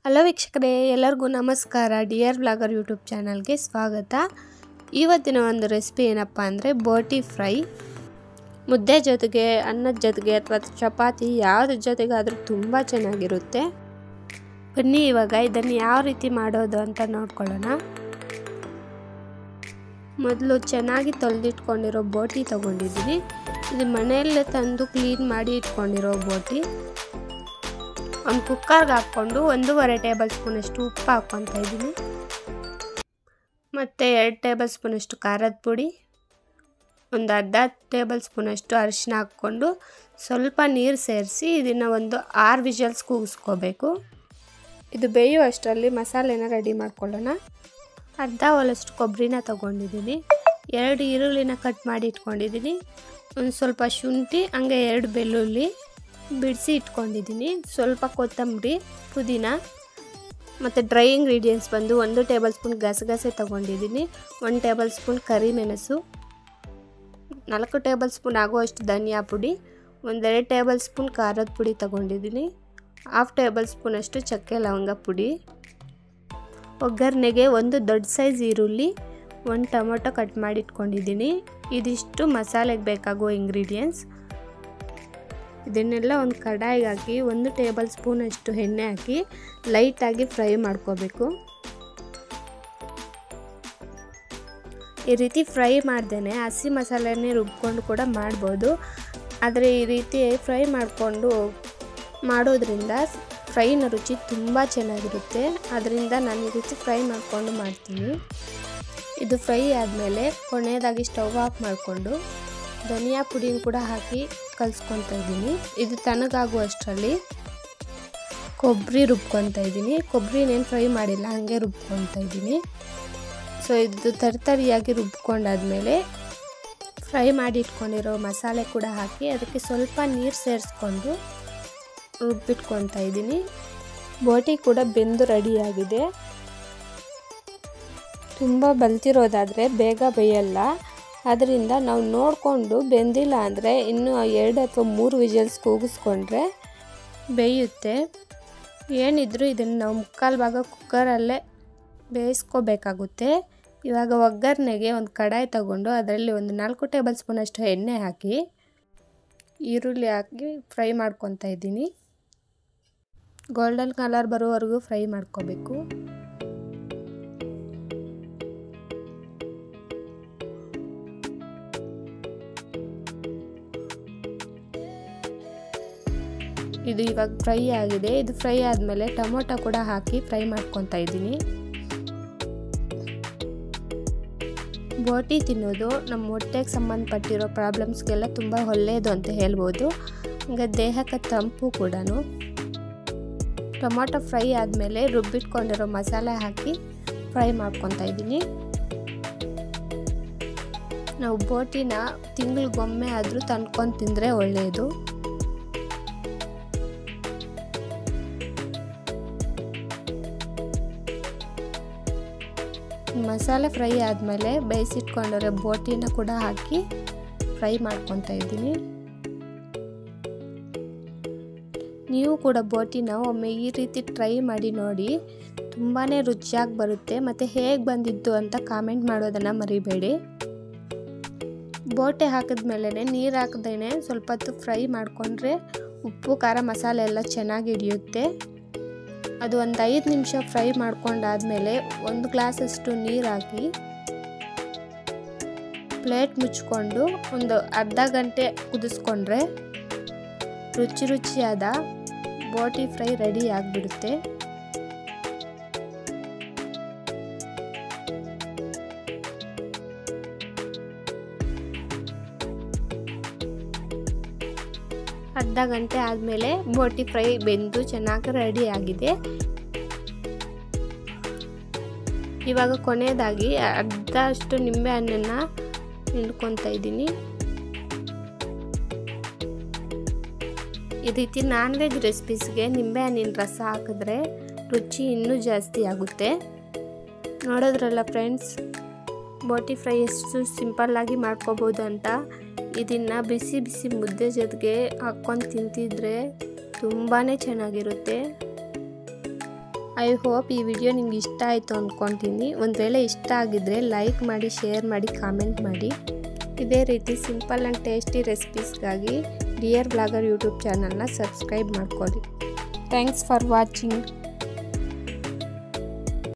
Hello ವೀಕ್ಷಕರೇ, ಎಲ್ಲರಿಗೂ ನಮಸ್ಕಾರ. ಡಿಯರ್ ಬ್ಲಾಗರ್ ಯೂಟ್ಯೂಬ್ ಚಾನಲ್ಗೆ ಸ್ವಾಗತ. ಇವತ್ತಿನ ಒಂದು ರೆಸಿಪಿ ಏನಪ್ಪ ಅಂದರೆ ಬೋಟಿ ಫ್ರೈ. ಮುದ್ದೆ ಜೊತೆಗೆ, ಅನ್ನದ ಜೊತೆಗೆ ಅಥವಾ ಚಪಾತಿ ಯಾವುದ್ರ ಜೊತೆಗಾದರೂ ತುಂಬ ಚೆನ್ನಾಗಿರುತ್ತೆ. ಬನ್ನಿ ಇವಾಗ ಇದನ್ನು ಯಾವ ರೀತಿ ಮಾಡೋದು ಅಂತ ನೋಡ್ಕೊಳ್ಳೋಣ. ಮೊದಲು ಚೆನ್ನಾಗಿ ತೊಳೆದಿಟ್ಕೊಂಡಿರೋ ಬೋಟಿ ತೊಗೊಂಡಿದ್ದೀನಿ. ಇದು ಮನೆಯಲ್ಲೇ ತಂದು ಕ್ಲೀನ್ ಮಾಡಿ ಇಟ್ಕೊಂಡಿರೋ ಬೋಟಿ. ಒಂದು ಕುಕ್ಕರ್ಗೆ ಹಾಕ್ಕೊಂಡು 1.5 ಟೇಬಲ್ ಸ್ಪೂನಷ್ಟು ಉಪ್ಪು ಹಾಕ್ಕೊತಾ ಇದ್ದೀನಿ. ಮತ್ತು 2 ಟೇಬಲ್ ಸ್ಪೂನಷ್ಟು ಖಾರದ ಪುಡಿ, ಒಂದು ಅರ್ಧ ಟೇಬಲ್ ಸ್ಪೂನಷ್ಟು ಅರಿಶಿನ ಹಾಕ್ಕೊಂಡು ಸ್ವಲ್ಪ ನೀರು ಸೇರಿಸಿ ಇದನ್ನು ಒಂದು 6 ವಿಷಲ್ಸ್ ಕೂಗಿಸ್ಕೋಬೇಕು. ಇದು ಬೇಯುವಷ್ಟರಲ್ಲಿ ಮಸಾಲೆನ ರೆಡಿ ಮಾಡ್ಕೊಳ್ಳೋಣ. ಅರ್ಧ ಒಲಷ್ಟು ಕೊಬ್ಬರಿನ ತೊಗೊಂಡಿದ್ದೀನಿ, 2 ಈರುಳ್ಳಿನ ಕಟ್ ಮಾಡಿ ಇಟ್ಕೊಂಡಿದ್ದೀನಿ, ಒಂದು ಸ್ವಲ್ಪ ಶುಂಠಿ, ಹಂಗೆ 2 ಬೆಳ್ಳುಳ್ಳಿ ಬಿಡಿಸಿ ಇಟ್ಕೊಂಡಿದ್ದೀನಿ, ಸ್ವಲ್ಪ ಕೊತ್ತಂಬರಿ, ಪುದೀನ ಮತ್ತು ಡ್ರೈ ಇಂಗ್ರೀಡಿಯೆಂಟ್ಸ್ ಬಂದು 1 ಟೇಬಲ್ ಸ್ಪೂನ್ ಗಸಗಸೆ ತೊಗೊಂಡಿದ್ದೀನಿ, 1 ಟೇಬಲ್ ಸ್ಪೂನ್ ಕರಿಮೆಣಸು, 4 ಟೇಬಲ್ ಸ್ಪೂನ್ ಆಗುವಷ್ಟು ಧನಿಯಾ ಪುಡಿ, 1-2 ಟೇಬಲ್ ಸ್ಪೂನ್ ಖಾರದ ಪುಡಿ ತೊಗೊಂಡಿದ್ದೀನಿ, 1/2 ಟೇಬಲ್ ಸ್ಪೂನಷ್ಟು ಚಕ್ಕೆ ಲವಂಗ ಪುಡಿ. ಒಗ್ಗರಣೆಗೆ 1 ದೊಡ್ಡ ಸೈಜ್ ಈರುಳ್ಳಿ, 1 ಟೊಮೊಟೊ ಕಟ್ ಮಾಡಿ ಇಟ್ಕೊಂಡಿದ್ದೀನಿ. ಇದಿಷ್ಟು ಮಸಾಲೆಗೆ ಬೇಕಾಗುವ ಇಂಗ್ರೀಡಿಯೆಂಟ್ಸ್. ಇದನ್ನೆಲ್ಲ ಒಂದು ಕಡಾಯಿಗೆ ಹಾಕಿ 1 ಟೇಬಲ್ ಸ್ಪೂನಷ್ಟು ಎಣ್ಣೆ ಹಾಕಿ ಲೈಟಾಗಿ ಫ್ರೈ ಮಾಡ್ಕೋಬೇಕು. ಈ ರೀತಿ ಫ್ರೈ ಮಾಡ್ದೇನೆ ಹಸಿ ಮಸಾಲೆನೇ ರುಬ್ಕೊಂಡು ಕೂಡ ಮಾಡ್ಬೋದು. ಆದರೆ ಈ ರೀತಿ ಫ್ರೈ ಮಾಡಿಕೊಂಡು ಮಾಡೋದ್ರಿಂದ ಫ್ರೈನ ರುಚಿ ತುಂಬ ಚೆನ್ನಾಗಿರುತ್ತೆ. ಅದರಿಂದ ನಾನು ಈ ರೀತಿ ಫ್ರೈ ಮಾಡಿಕೊಂಡು ಮಾಡ್ತೀನಿ. ಇದು ಫ್ರೈ ಆದಮೇಲೆ ಕೊನೆಯದಾಗಿ ಸ್ಟವ್ ಆಫ್ ಮಾಡಿಕೊಂಡು ಧನಿಯಾ ಪುಡಿನ ಕೂಡ ಹಾಕಿ ಕಲಿಸ್ಕೊತಾ ಇದ್ದೀನಿ. ಇದು ತಣ್ಣಗಾಗುವಷ್ಟರಲ್ಲಿ ಕೊಬ್ಬರಿ ರುಬ್ಕೊತಾ ಇದ್ದೀನಿ. ಕೊಬ್ಬರಿನೇನು ಫ್ರೈ ಮಾಡಿಲ್ಲ, ಹಾಗೆ ರುಬ್ಕೊತಾ ಇದ್ದೀನಿ. ಸೊ ಇದು ತರಿಯಾಗಿ ರುಬ್ಕೊಂಡಾದ್ಮೇಲೆ ಫ್ರೈ ಮಾಡಿ ಇಟ್ಕೊಂಡಿರೋ ಮಸಾಲೆ ಕೂಡ ಹಾಕಿ ಅದಕ್ಕೆ ಸ್ವಲ್ಪ ನೀರು ಸೇರಿಸ್ಕೊಂಡು ರುಬ್ಬಿಟ್ಕೊತಾ ಇದ್ದೀನಿ. ಬೋಟಿ ಕೂಡ ಬೆಂದು ರೆಡಿಯಾಗಿದೆ. ತುಂಬ ಬಲ್ತಿರೋದಾದರೆ ಬೇಗ ಬೇಯಲ್ಲ. ಅದರಿಂದ ನಾವು ನೋಡಿಕೊಂಡು ಬೆಂದಿಲ್ಲ ಅಂದರೆ ಇನ್ನೂ 2 ಅಥವಾ 3 ವಿಷಲ್ಸ್ ಕೂಗಿಸ್ಕೊಂಡ್ರೆ ಬೇಯುತ್ತೆ. ಏನಿದ್ರೂ ಇದನ್ನು ನಾವು 3/4 ಭಾಗ ಕುಕ್ಕರಲ್ಲೇ ಬೇಯಿಸ್ಕೋಬೇಕಾಗುತ್ತೆ. ಇವಾಗ ಒಗ್ಗರಣೆಗೆ ಒಂದು ಕಡಾಯಿ ತಗೊಂಡು ಅದರಲ್ಲಿ ಒಂದು 4 ಟೇಬಲ್ ಸ್ಪೂನಷ್ಟು ಎಣ್ಣೆ ಹಾಕಿ ಈರುಳ್ಳಿ ಹಾಕಿ ಫ್ರೈ ಮಾಡ್ಕೊತಾ ಇದ್ದೀನಿ. ಗೋಲ್ಡನ್ ಕಲರ್ ಬರೋವರೆಗೂ ಫ್ರೈ ಮಾಡ್ಕೋಬೇಕು. ಇದು ಇವಾಗ ಫ್ರೈ ಆಗಿದೆ. ಇದು ಫ್ರೈ ಆದಮೇಲೆ ಟೊಮೊಟೊ ಕೂಡ ಹಾಕಿ ಫ್ರೈ ಮಾಡ್ಕೊತಾ ಇದ್ದೀನಿ. ಬೋಟಿ ತಿನ್ನೋದು ನಮ್ಮ ಹೊಟ್ಟೆಗೆ ಸಂಬಂಧಪಟ್ಟಿರೋ ಪ್ರಾಬ್ಲಮ್ಸ್ಗೆಲ್ಲ ತುಂಬ ಒಳ್ಳೆಯದು ಅಂತ ಹೇಳ್ಬೋದು. ಹಂಗೆ ದೇಹಕ್ಕೆ ತಂಪು ಕೂಡ. ಟೊಮೊಟೊ ಫ್ರೈ ಆದಮೇಲೆ ರುಬ್ಬಿಟ್ಕೊಂಡಿರೋ ಮಸಾಲೆ ಹಾಕಿ ಫ್ರೈ ಮಾಡ್ಕೊತಾ ಇದ್ದೀನಿ. ನಾವು ಬೋಟಿನ ತಿಂಗಳಿಗೊಮ್ಮೆ ಆದರೂ ತಂದ್ಕೊಂಡು ತಿಂದರೆ ಒಳ್ಳೆಯದು. ಮಸಾಲೆ ಫ್ರೈ ಆದಮೇಲೆ ಬೇಯಿಸಿಟ್ಕೊಂಡಿರೋ ಬೋಟಿನ ಕೂಡ ಹಾಕಿ ಫ್ರೈ ಮಾಡ್ಕೊತಾ ಇದ್ದೀನಿ. ನೀವು ಕೂಡ ಬೋಟಿನ ಒಮ್ಮೆ ಈ ರೀತಿ ಟ್ರೈ ಮಾಡಿ ನೋಡಿ, ತುಂಬಾ ರುಚಿಯಾಗಿ ಬರುತ್ತೆ. ಮತ್ತು ಹೇಗೆ ಬಂದಿದ್ದು ಅಂತ ಕಾಮೆಂಟ್ ಮಾಡೋದನ್ನು ಮರಿಬೇಡಿ. ಬೋಟಿ ಹಾಕಿದ್ಮೇಲೆ ನೀರು ಹಾಕದೇನೆ ಸ್ವಲ್ಪ ಹೊತ್ತು ಫ್ರೈ ಮಾಡಿಕೊಂಡ್ರೆ ಉಪ್ಪು ಖಾರ ಮಸಾಲೆ ಎಲ್ಲ ಚೆನ್ನಾಗಿ ಹಿಡಿಯುತ್ತೆ. ಅದು ಒಂದು 5 ನಿಮಿಷ ಫ್ರೈ ಮಾಡ್ಕೊಂಡಾದ್ಮೇಲೆ 1 ಗ್ಲಾಸಷ್ಟು ನೀರು ಹಾಕಿ ಪ್ಲೇಟ್ ಮುಚ್ಕೊಂಡು ಒಂದು ಅರ್ಧ ಗಂಟೆ ಕುದಿಸ್ಕೊಂಡ್ರೆ ರುಚಿಯಾದ ಬೋಟಿ ಫ್ರೈ ರೆಡಿ ಆಗಿಬಿಡುತ್ತೆ. ಅರ್ಧ ಗಂಟೆ ಆದಮೇಲೆ ಬೋಟಿ ಫ್ರೈ ಬೆಂದು ಚೆನ್ನಾಗಿ ರೆಡಿ ಆಗಿದೆ. ಇವಾಗ ಕೊನೆಯದಾಗಿ ಅರ್ಧ ಅಷ್ಟು ನಿಂಬೆ ಹಣ್ಣನ್ನು ಹಿಂಡ್ಕೊತಾ ಇದ್ದೀನಿ. ಈ ರೀತಿ ನಾನ್ ವೆಜ್ ರೆಸಿಪೀಸ್ಗೆ ನಿಂಬೆ ಹಣ್ಣಿನ ರಸ ಹಾಕಿದ್ರೆ ರುಚಿ ಇನ್ನೂ ಜಾಸ್ತಿ ಆಗುತ್ತೆ. ನೋಡೋದ್ರಲ್ಲ ಫ್ರೆಂಡ್ಸ್, ಬೋಟಿ ಫ್ರೈ ಎಷ್ಟು ಸಿಂಪಲ್ಲಾಗಿ ಮಾಡ್ಕೋಬೋದು ಅಂತ. ಇದನ್ನು ಬಿಸಿ ಬಿಸಿ ಮುದ್ದೆ ಜೊತೆಗೆ ಹಾಕ್ಕೊಂಡು ತಿಂತಿದ್ರೆ ತುಂಬಾ ಚೆನ್ನಾಗಿರುತ್ತೆ. ಐ ಹೋಪ್ ಈ ವಿಡಿಯೋ ನಿಮ್ಗೆ ಇಷ್ಟ ಆಯಿತು ಅಂದ್ಕೊತೀನಿ. ಒಂದು ವೇಳೆ ಇಷ್ಟ ಆಗಿದ್ದರೆ ಲೈಕ್ ಮಾಡಿ, ಶೇರ್ ಮಾಡಿ, ಕಾಮೆಂಟ್ ಮಾಡಿ. ಇದೇ ರೀತಿ ಸಿಂಪಲ್ ಆ್ಯಂಡ್ ಟೇಸ್ಟಿ ರೆಸಿಪೀಸ್ಗಾಗಿ ಡಿಯರ್ ಬ್ಲಾಗರ್ ಯೂಟ್ಯೂಬ್ ಚಾನಲ್ನ ಸಬ್ಸ್ಕ್ರೈಬ್ ಮಾಡ್ಕೊಳ್ಳಿ. Thanks for watching.